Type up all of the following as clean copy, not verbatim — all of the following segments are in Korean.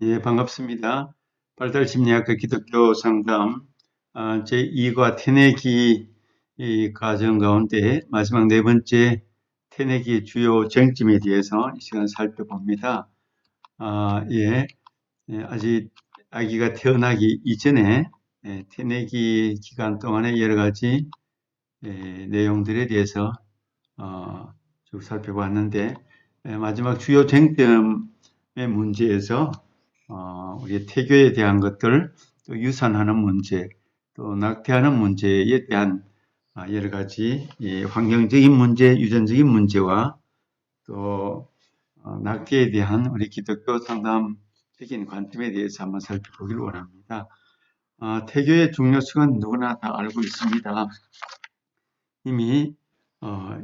예, 반갑습니다. 발달심리학과 기독교 상담 제2과 태내기 이 과정 가운데 마지막 네 번째 태내기의 주요 쟁점에 대해서 이 시간 살펴봅니다. 예, 아직 아기가 태어나기 이전에 태내기 기간 동안의 여러 가지 내용들에 대해서 쭉 살펴봤는데 마지막 주요 쟁점의 문제에서 우리 태교에 대한 것들, 또 유산하는 문제, 또 낙태하는 문제에 대한 여러 가지 환경적인 문제, 유전적인 문제와 또 낙태에 대한 우리 기독교 상담적인 관점에 대해서 한번 살펴보기를 원합니다. 태교의 중요성은 누구나 다 알고 있습니다. 이미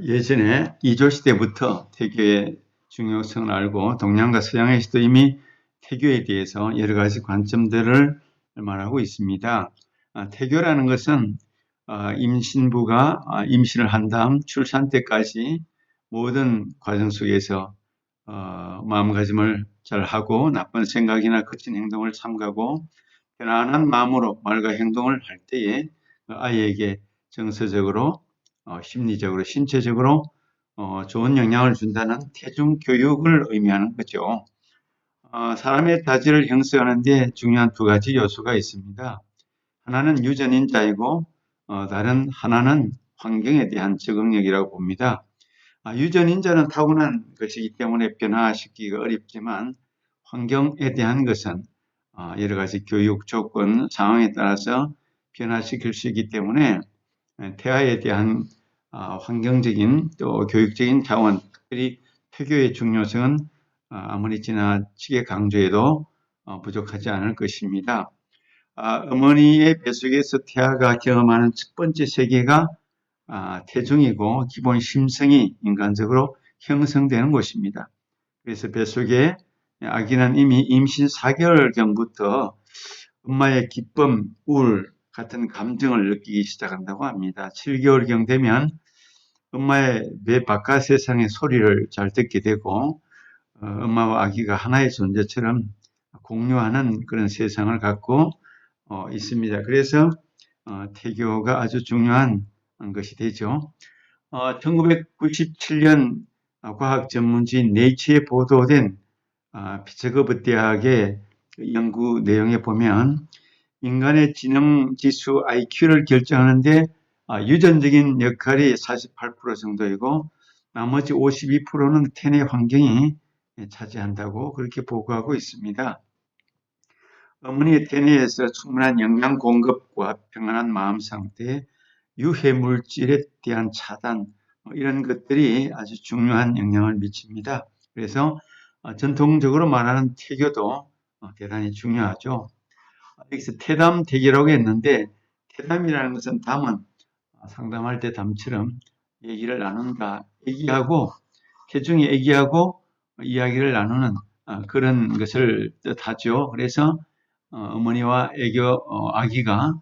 예전에 이조 시대부터 태교의 중요성을 알고 동양과 서양에서도 이미 태교에 대해서 여러 가지 관점들을 말하고 있습니다. 태교라는 것은 임신부가 임신을 한 다음 출산 때까지 모든 과정 속에서 마음가짐을 잘 하고 나쁜 생각이나 거친 행동을 삼가고 편안한 마음으로 말과 행동을 할 때에 아이에게 정서적으로 심리적으로 신체적으로 좋은 영향을 준다는 태중 교육을 의미하는 거죠. 사람의 자질을 형성하는 데 중요한 두 가지 요소가 있습니다. 하나는 유전인자이고 다른 하나는 환경에 대한 적응력이라고 봅니다. 유전인자는 타고난 것이기 때문에 변화시키기가 어렵지만 환경에 대한 것은 여러 가지 교육 조건 상황에 따라서 변화시킬 수 있기 때문에 태아에 대한 환경적인 또 교육적인 자원, 특별히 태교의 중요성은 아무리 지나치게 강조해도 부족하지 않을 것입니다. 어머니의 뱃속에서 태아가 경험하는 첫 번째 세계가 태중이고 기본 심성이 인간적으로 형성되는 곳입니다. 그래서 뱃속에 아기는 이미 임신 4개월경부터 엄마의 기쁨, 우울 같은 감정을 느끼기 시작한다고 합니다. 7개월경 되면 엄마의 배 바깥 세상의 소리를 잘 듣게 되고 엄마와 아기가 하나의 존재처럼 공유하는 그런 세상을 갖고 있습니다. 그래서 태교가 아주 중요한 것이 되죠. 1997년 과학 전문지인 네이처에 보도된 피츠버그 대학의 연구 내용에 보면 인간의 지능 지수 IQ를 결정하는데 유전적인 역할이 48% 정도이고 나머지 52%는 태내 환경이 차지한다고 그렇게 보고하고 있습니다. 어머니의 태내에서 충분한 영양 공급과 평안한 마음 상태, 유해 물질에 대한 차단 이런 것들이 아주 중요한 영향을 미칩니다. 그래서 전통적으로 말하는 태교도 대단히 중요하죠. 여기서 태담 태교라고 했는데 태담이라는 것은 담은 상담할 때 담처럼 얘기를 나눈다. 얘기하고 태중이 얘기하고 이야기를 나누는 그런 것을 뜻하죠. 그래서 어머니와 아기가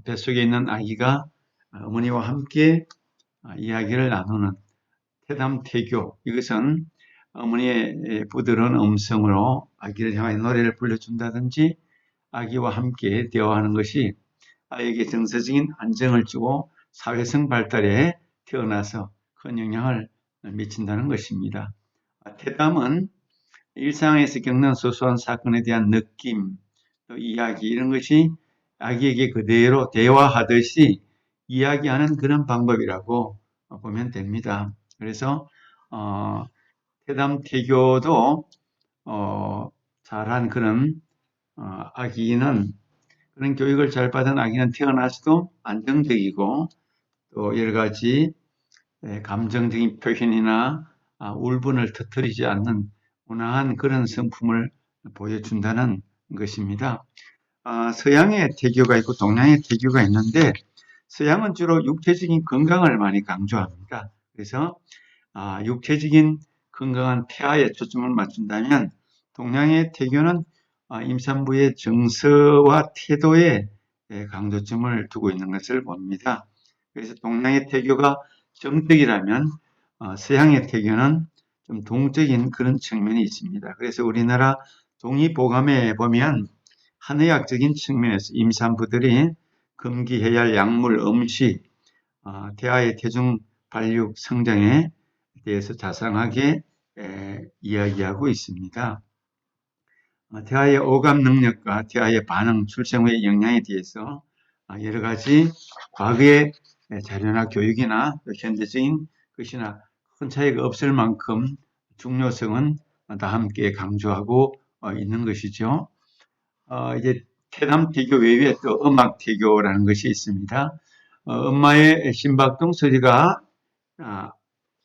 뱃속에 있는 아기가 어머니와 함께 이야기를 나누는 태담 태교. 이것은 어머니의 부드러운 음성으로 아기를 향해 노래를 불러준다든지 아기와 함께 대화하는 것이 아이에게 정서적인 안정을 주고 사회성 발달에 태어나서 큰 영향을 미친다는 것입니다. 태담은 일상에서 겪는 소소한 사건에 대한 느낌, 또 이야기 이런 것이 아기에게 그대로 대화하듯이 이야기하는 그런 방법이라고 보면 됩니다. 그래서 태담 태교도 잘한 그런 아기는 그런 교육을 잘 받은 아기는 태어나서도 안정적이고 또 여러 가지 감정적인 표현이나 울분을 터뜨리지 않는 온화한 그런 성품을 보여준다는 것입니다. 서양의 태교가 있고 동양의 태교가 있는데 서양은 주로 육체적인 건강을 많이 강조합니다. 그래서 육체적인 건강한 태아에 초점을 맞춘다면 동양의 태교는 임산부의 정서와 태도에 강조점을 두고 있는 것을 봅니다. 그래서 동양의 태교가 정적이라면 서양의 태교는 좀 동적인 그런 측면이 있습니다. 그래서 우리나라 동의보감에 보면 한의학적인 측면에서 임산부들이 금기해야 할 약물, 음식, 태아의 태중 발육 성장에 대해서 자상하게 이야기하고 있습니다. 태아의 오감 능력과 태아의 반응, 출생 후의 영향에 대해서 여러 가지 과거의 자료나 교육이나 현대적인 것이나 큰 차이가 없을 만큼 중요성은 다 함께 강조하고 있는 것이죠. 이제 태남태교 외에 또 음악태교라는 것이 있습니다. 엄마의 심박동 소리가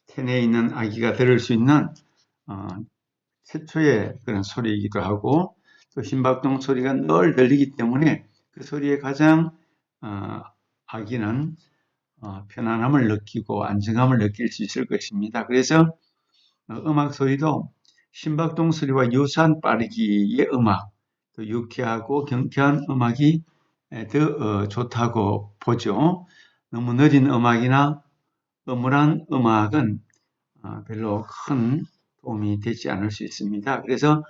태내에 있는 아기가 들을 수 있는 최초의 그런 소리이기도 하고, 또 심박동 소리가 늘 들리기 때문에 그 소리에 가장 아기는 편안함을 느끼고 안정감을 느낄 수 있을 것입니다. 그래서 음악 소리도 심박동 소리와 유사한 빠르기의 음악, 또 유쾌하고 경쾌한 음악이 더 좋다고 보죠. 너무 느린 음악이나 음울한 음악은 별로 큰 도움이 되지 않을 수 있습니다. 그래서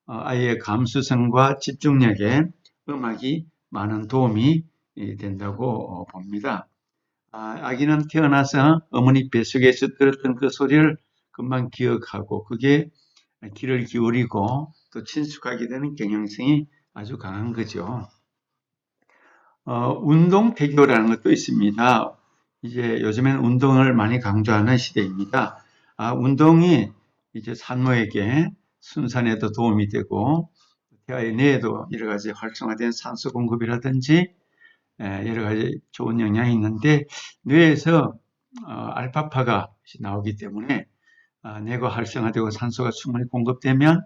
아이의 감수성과 집중력에 음악이 많은 도움이 된다고 봅니다. 아기는 태어나서 어머니 뱃속에서 들었던 그 소리를 금방 기억하고 그게 귀를 기울이고 또 친숙하게 되는 경향성이 아주 강한 거죠. 운동태교라는 것도 있습니다. 이제 요즘엔 운동을 많이 강조하는 시대입니다. 운동이 이제 산모에게 순산에도 도움이 되고 태아의 뇌에도 여러 가지 활성화된 산소 공급이라든지 여러 가지 좋은 영향이 있는데 뇌에서 알파파가 나오기 때문에 뇌가 활성화되고 산소가 충분히 공급되면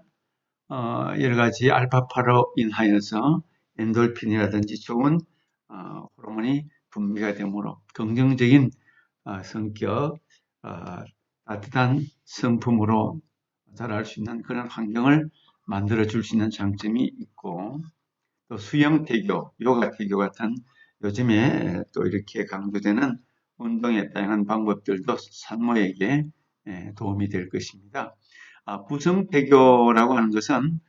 여러 가지 알파파로 인하여서 엔돌핀이라든지 좋은 호르몬이 분비가 되므로 긍정적인 성격, 따뜻한 성품으로 자랄 수 있는 그런 환경을 만들어 줄 수 있는 장점이 있고, 또 수영태교, 요가태교 같은 요즘에 또 이렇게 강조되는 운동의 다양한 방법들도 산모에게 도움이 될 것입니다. 부성태교라고 하는 것은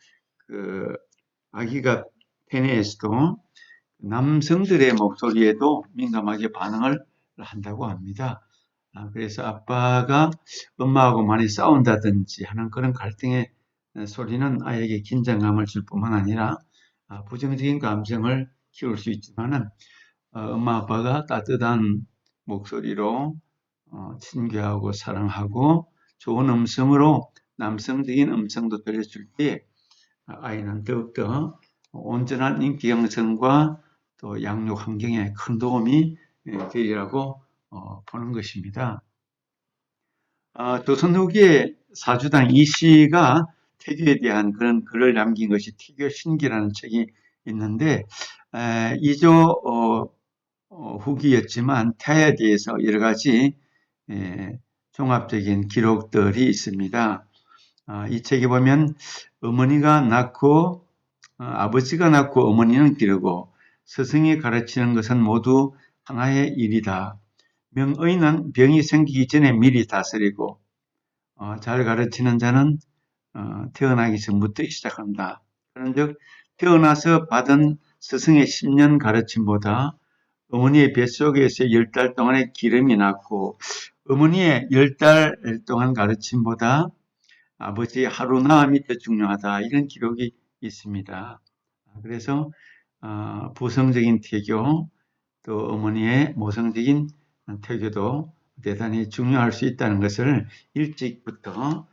그 아기가 태내에서도 남성들의 목소리에도 민감하게 반응을 한다고 합니다. 그래서 아빠가 엄마하고 많이 싸운다든지 하는 그런 갈등의 소리는 아이에게 긴장감을 줄 뿐만 아니라 부정적인 감정을 키울 수 있지만은 엄마 아빠가 따뜻한 목소리로 친교하고 사랑하고 좋은 음성으로 남성적인 음성도 들려줄 때 아이는 더욱더 온전한 인기 형성과 또 양육 환경에 큰 도움이 되리라고 보는 것입니다. 조선 후기에 사주당 이씨가 태교에 대한 그런 글을 남긴 것이 태교신기라는 책이 있는데 이조 후기였지만 태에 대해서 여러 가지 종합적인 기록들이 있습니다. 이 책에 보면 어머니가 낳고 아버지가 낳고 어머니는 기르고 스승이 가르치는 것은 모두 하나의 일이다. 명의는 병이 생기기 전에 미리 다스리고 잘 가르치는 자는 태어나기 전부터 시작한다. 그런즉 태어나서 받은 스승의 10년 가르침보다 어머니의 뱃속에서 10달 동안의 기름이 났고 어머니의 10달 동안 가르침보다 아버지의 하루 나음이 더 중요하다. 이런 기록이 있습니다. 그래서 부성적인 태교 또 어머니의 모성적인 태교도 대단히 중요할 수 있다는 것을 일찍부터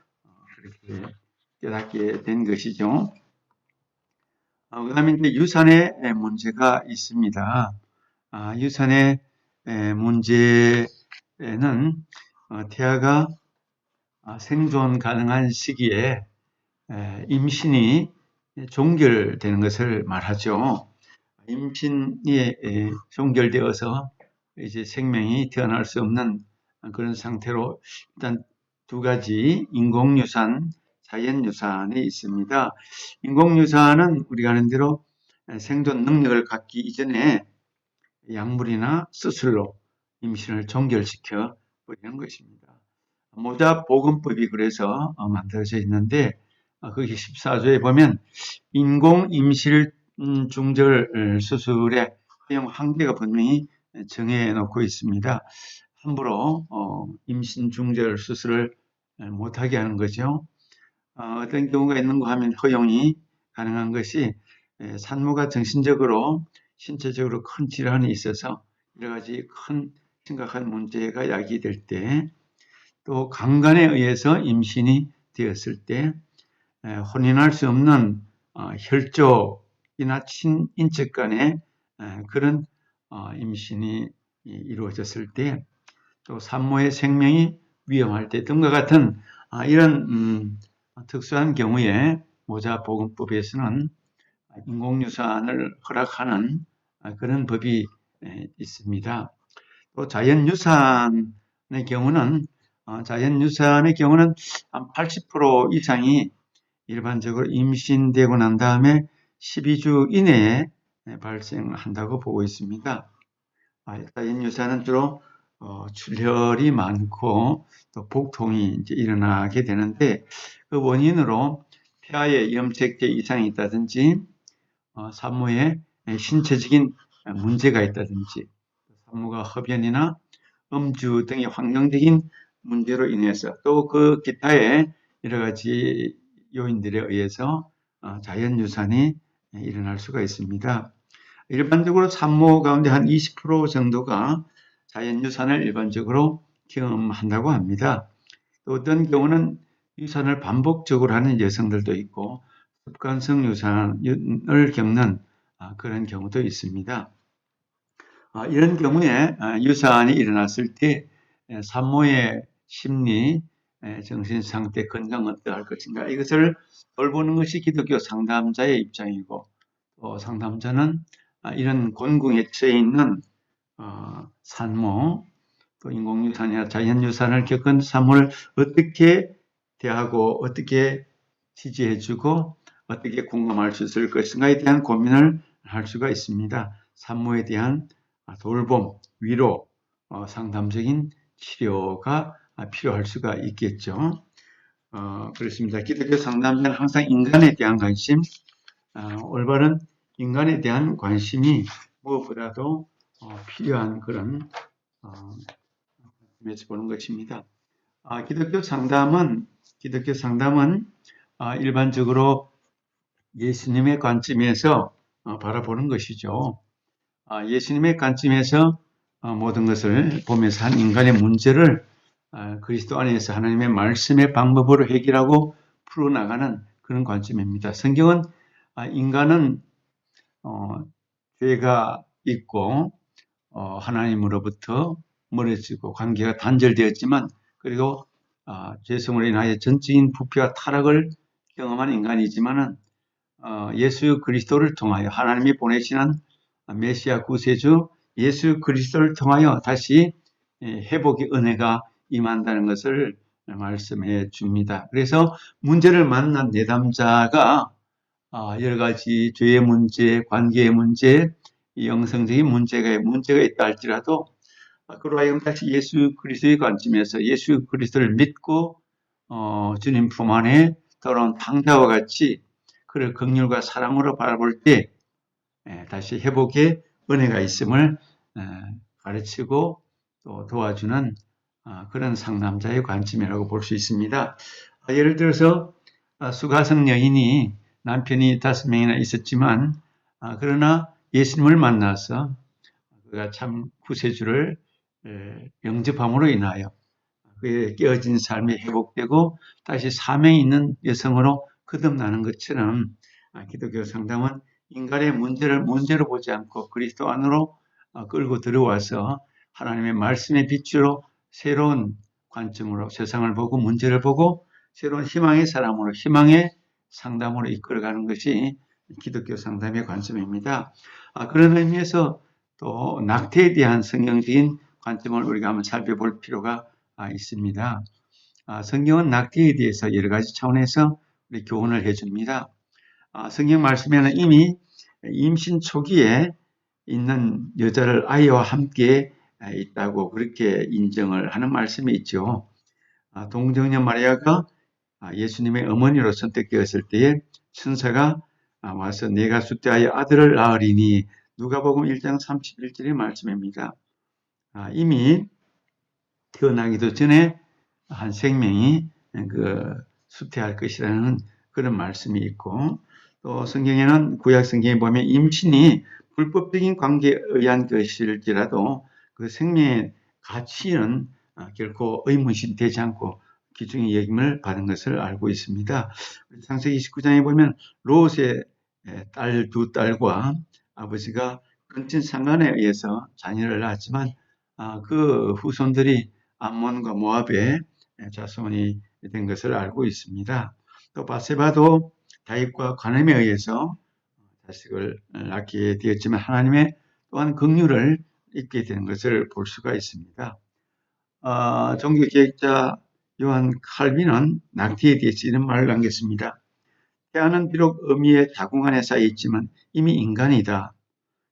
그렇게 깨닫게 된 것이죠. 그 다음에 이제 유산의 문제가 있습니다. 유산의 문제는 태아가 생존 가능한 시기에 임신이 종결되는 것을 말하죠. 임신이 종결되어서 이제 생명이 태어날 수 없는 그런 상태로 일단 두 가지 인공유산, 자연유산이 있습니다. 인공유산은 우리가 아는 대로 생존 능력을 갖기 이전에 약물이나 수술로 임신을 종결시켜 버리는 것입니다. 모자 보건법이 그래서 만들어져 있는데 거기 14조에 보면 인공 임실 중절 수술의 허용 한계가 분명히 정해 놓고 있습니다. 함부로 임신 중절 수술을 못하게 하는 거죠. 어떤 경우가 있는가 하면 허용이 가능한 것이 산모가 정신적으로 신체적으로 큰 질환이 있어서 여러 가지 큰 심각한 문제가 야기될 때, 또 강간에 의해서 임신이 되었을 때, 혼인할 수 없는 혈족이나 친인척 간의 그런 임신이 이루어졌을 때, 또 산모의 생명이 위험할 때 등과 같은 이런 특수한 경우에 모자보건법에서는 인공유산을 허락하는 그런 법이 있습니다. 또 자연유산의 경우는 한 80% 이상이 일반적으로 임신되고 난 다음에 12주 이내에 발생한다고 보고 있습니다. 자연유산은 주로 출혈이 많고 또 복통이 이제 일어나게 되는데, 그 원인으로 폐하에 염색제 이상이 있다든지 산모의 신체적인 문제가 있다든지, 산모가 흡연이나 음주 등의 환경적인 문제로 인해서, 또 그 기타의 여러 가지 요인들에 의해서 자연유산이 일어날 수가 있습니다. 일반적으로 산모 가운데 한 20% 정도가 자연유산을 일반적으로 경험한다고 합니다. 또 어떤 경우는 유산을 반복적으로 하는 여성들도 있고 습관성 유산을 겪는 그런 경우도 있습니다. 이런 경우에 유산이 일어났을 때 산모의 심리, 정신 상태, 건강 어떠할 것인가, 이것을 돌보는 것이 기독교 상담자의 입장이고, 또 상담자는 이런 곤궁에 처해 있는 산모, 또 인공유산이나 자연유산을 겪은 산모를 어떻게 대하고 어떻게 지지해주고 어떻게 공감할 수 있을 것인가에 대한 고민을 할 수가 있습니다. 산모에 대한 돌봄, 위로, 상담적인 치료가 필요할 수가 있겠죠. 그렇습니다. 기독교 상담자는 항상 인간에 대한 관심, 올바른 인간에 대한 관심이 무엇보다도 필요한 그런 면에서 보는 것입니다. 기독교 상담은 일반적으로 예수님의 관점에서 바라보는 것이죠. 예수님의 관점에서 모든 것을 보면서 한 인간의 문제를 그리스도 안에서 하나님의 말씀의 방법으로 해결하고 풀어나가는 그런 관점입니다. 성경은 인간은 죄가 있고 하나님으로부터 멀어지고 관계가 단절되었지만, 그리고 죄성으로 인하여 전적인 부패와 타락을 경험한 인간이지만은 예수 그리스도를 통하여 하나님이 보내시는 메시아 구세주 예수 그리스도를 통하여 다시 회복의 은혜가 임한다는 것을 말씀해 줍니다. 그래서 문제를 만난 내담자가 여러 가지 죄의 문제, 관계의 문제, 영성적인 문제가 있다 할지라도 그로 하여금 다시 예수 그리스도의 관점에서 예수 그리스도를 믿고 주님 품 안에 돌아온 탕자와 같이 그를 긍휼과 사랑으로 바라볼 때 다시 회복의 은혜가 있음을 가르치고 또 도와주는 그런 상담자의 관점이라고 볼 수 있습니다. 예를 들어서 수가성 여인이 남편이 5명이나 있었지만 그러나 예수님을 만나서 그가 참 구세주를 영접함으로 인하여 그의 깨어진 삶이 회복되고 다시 사명이 있는 여성으로 거듭나는 것처럼, 기독교 상담은 인간의 문제를 문제로 보지 않고 그리스도 안으로 끌고 들어와서 하나님의 말씀의 빛으로 새로운 관점으로 세상을 보고 문제를 보고 새로운 희망의 사람으로, 희망의 상담으로 이끌어가는 것이 기독교 상담의 관점입니다. 그런 의미에서 또 낙태에 대한 성경적인 관점을 우리가 한번 살펴볼 필요가 있습니다. 성경은 낙태에 대해서 여러 가지 차원에서 우리 교훈을 해줍니다. 성경 말씀에는 이미 임신 초기에 있는 여자를 아이와 함께 있다고 그렇게 인정을 하는 말씀이 있죠. 동정녀 마리아가 예수님의 어머니로 선택되었을 때에 천사가 와서 내가 숫대하여 아들을 낳으리니 누가복음 1장 31절의 말씀입니다. 이미 태어나기도 전에 한 생명이 수태할 것이라는 그런 말씀이 있고, 또 성경에는 구약 성경에 보면 임신이 불법적인 관계에 의한 것일지라도 그 생명의 가치는 결코 의문시되지 않고 귀중히 여김을 받은 것을 알고 있습니다. 창세기 29장에 보면 롯의 딸 두 딸과 아버지가 근친 상간에 의해서 자녀를 낳았지만 그 후손들이 암몬과 모압의 자손이 된 것을 알고 있습니다. 또 바세바도 다윗과 간음에 의해서 자식을 낳게 되었지만 하나님의 또한 긍휼을 입게 된 것을 볼 수가 있습니다. 종교개혁자 요한 칼빈은 낙태에 대해서 이런 말을 남겼습니다. 태아는 비록 어미의 자궁 안에 쌓여 있지만 이미 인간이다.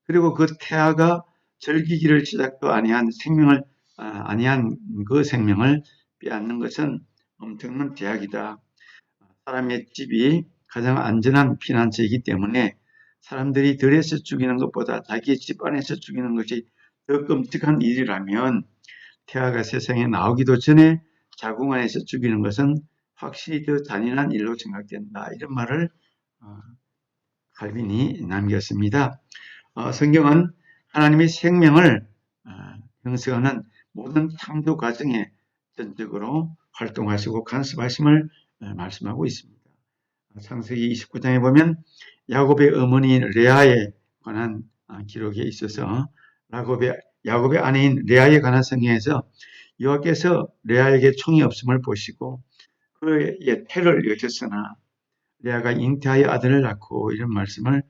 그리고 그 태아가 절기기를 시작도 아니한 생명을 아니한 그 생명을 빼앗는 것은 엄청난 제약이다. 사람의 집이 가장 안전한 피난처이기 때문에 사람들이 들에서 죽이는 것보다 자기의 집 안에서 죽이는 것이 더 끔찍한 일이라면 태아가 세상에 나오기도 전에 자궁 안에서 죽이는 것은 확실히 더 잔인한 일로 생각된다. 이런 말을 칼빈이 남겼습니다. 성경은 하나님의 생명을 형성하는 모든 창조 과정에 전적으로 활동하시고 간섭하심을 말씀하고 있습니다. 창세기 29장에 보면 야곱의 어머니인 레아에 관한 기록에 있어서 야곱의 아내인 레아에 관한 성경에서 여호와께서 레아에게 총이 없음을 보시고 그의 태를 여셨으나 레아가 잉태하여 아들을 낳고 이런 말씀을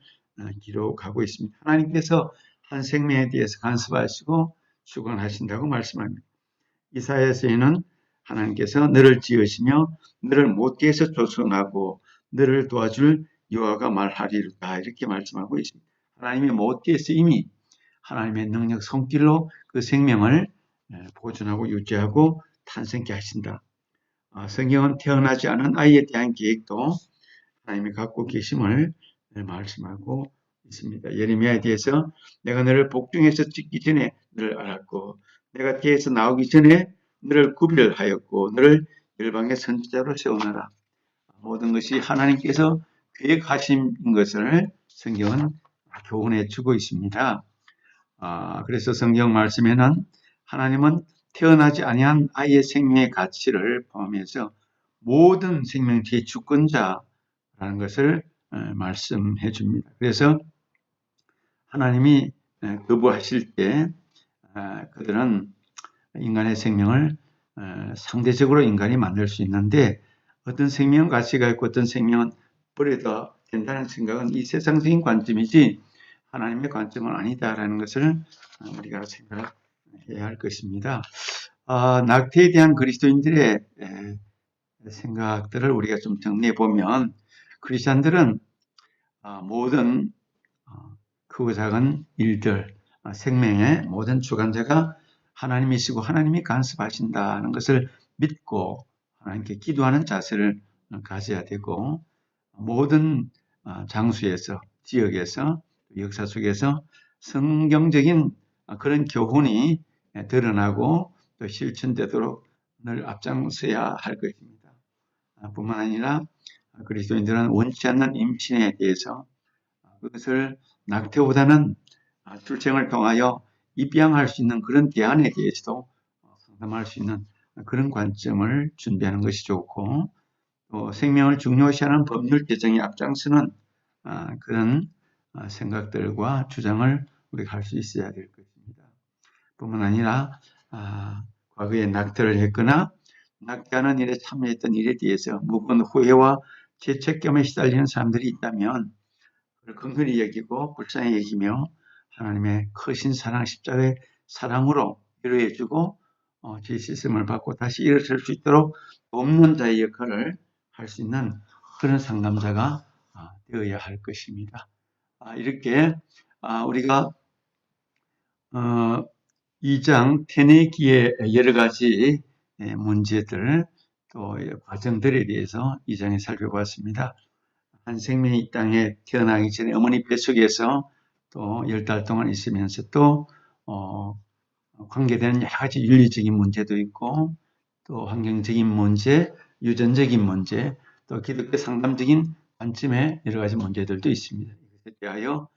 기록하고 있습니다. 하나님께서 한 생명에 대해서 간섭하시고 주관하신다고 말씀합니다. 이사야서에는 하나님께서 너를 지으시며 너를 못되어서 조성하고 너를 도와줄 여호와가 말하리로다 이렇게 말씀하고 있습니다. 하나님의 못되어서 이미 하나님의 능력 손길로 그 생명을 보존하고 유지하고 탄생케 하신다. 성경은 태어나지 않은 아이에 대한 계획도 하나님이 갖고 계심을 말씀하고 있습니다. 예레미야에 대해서 내가 너를 복중에서 찍기 전에 너를 알았고 내가 태에서 나오기 전에 너를 구별하였고 너를 열방의 선지자로 세우노라. 모든 것이 하나님께서 계획하신 것을 성경은 교훈해 주고 있습니다. 그래서 성경 말씀에는 하나님은 태어나지 아니한 아이의 생명의 가치를 포함해서 모든 생명체의 주권자라는 것을 말씀해 줍니다. 그래서 하나님이 거부하실 때 그들은 인간의 생명을 상대적으로 인간이 만들 수 있는데 어떤 생명은 가치가 있고 어떤 생명은 버려도 된다는 생각은 이 세상적인 관점이지 하나님의 관점은 아니다라는 것을 우리가 생각해야 할 것입니다. 낙태에 대한 그리스도인들의 생각들을 우리가 좀 정리해 보면 크리스찬들은 모든 크고 작은 일들, 생명의 모든 주관자가 하나님이시고 하나님이 간섭하신다는 것을 믿고 하나님께 기도하는 자세를 가져야 되고 모든 장소에서 지역에서 역사 속에서 성경적인 그런 교훈이 드러나고 또 실천되도록 늘 앞장서야 할 것입니다. 뿐만 아니라 그리스도인들은 원치 않는 임신에 대해서 그것을 낙태보다는 출생을 통하여 입양할 수 있는 그런 대안에 대해서도 상담할 수 있는 그런 관점을 준비하는 것이 좋고 또 생명을 중요시하는 법률 제정에 앞장서는 그런 생각들과 주장을 우리가 할 수 있어야 될 것입니다. 뿐만 아니라 과거에 낙태를 했거나 낙태하는 일에 참여했던 일에 대해서 무거운 후회와 죄책감에 시달리는 사람들이 있다면 그걸 긍휼히 여기고 불쌍히 여기며 하나님의 크신 사랑, 십자가의 사랑으로 위로해주고 죄 씻음을 받고 다시 일어설 수 있도록 돕는 자의 역할을 할 수 있는 그런 상담자가 되어야 할 것입니다. 이렇게 우리가 2장 태내기의 여러 가지 문제들 또 과정들에 대해서 이 장에 살펴보았습니다. 한 생명이 이 땅에 태어나기 전에 어머니 뱃속에서 또 10달 동안 있으면서 또 관계되는 여러 가지 윤리적인 문제도 있고 또 환경적인 문제, 유전적인 문제, 또 기독교 상담적인 관점의 여러 가지 문제들도 있습니다. 이것에 대하여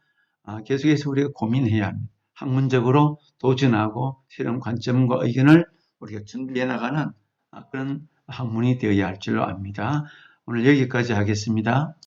계속해서 우리가 고민해야 합니다. 학문적으로 도전하고 새로운 관점과 의견을 우리가 준비해 나가는 그런 학문이 되어야 할 줄로 압니다. 오늘 여기까지 하겠습니다.